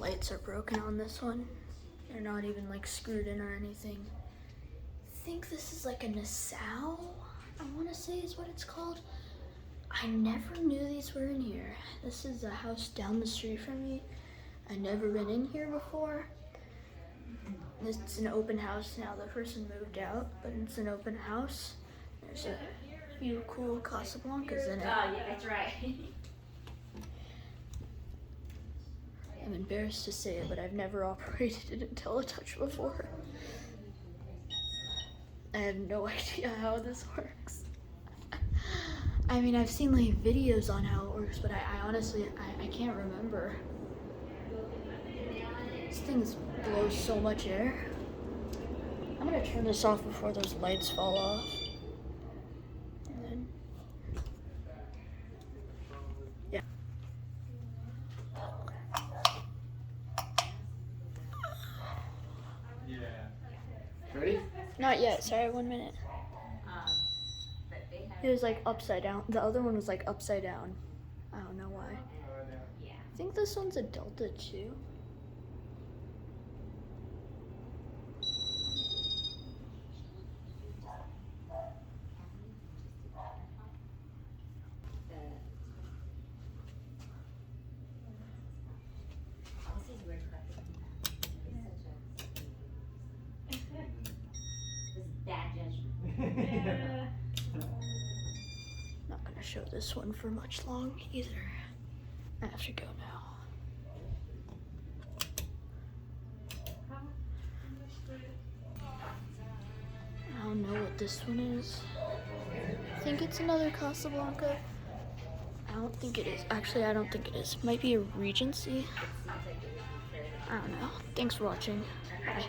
lights are broken on this one. They're not even like screwed in or anything. I think this is like a Nassau, I want to say is what it's called. I never knew these were in here. This is a house down the street from me. I've never been in here before. It's an open house now. The person moved out, but it's an open house. There's a few cool Casablancas in it. Oh, yeah, that's right. I'm embarrassed to say it, but I've never operated a teletouch before. I have no idea how this works. I mean, I've seen like videos on how it works, but I honestly, I can't remember. This thing blows so much air. I'm gonna turn this off before those lights fall off. And then, yeah. Ready? Not yet, sorry, 1 minute. It was like upside down. The other one was like upside down. I don't know why. I think this one's a Delta too. Not gonna show this one for much long either. I have to go now. I don't know what this one is. I think it's another Casablanca. I don't think it is. Actually, I don't think it is. Might be a Regency. I don't know. Thanks for watching. Bye.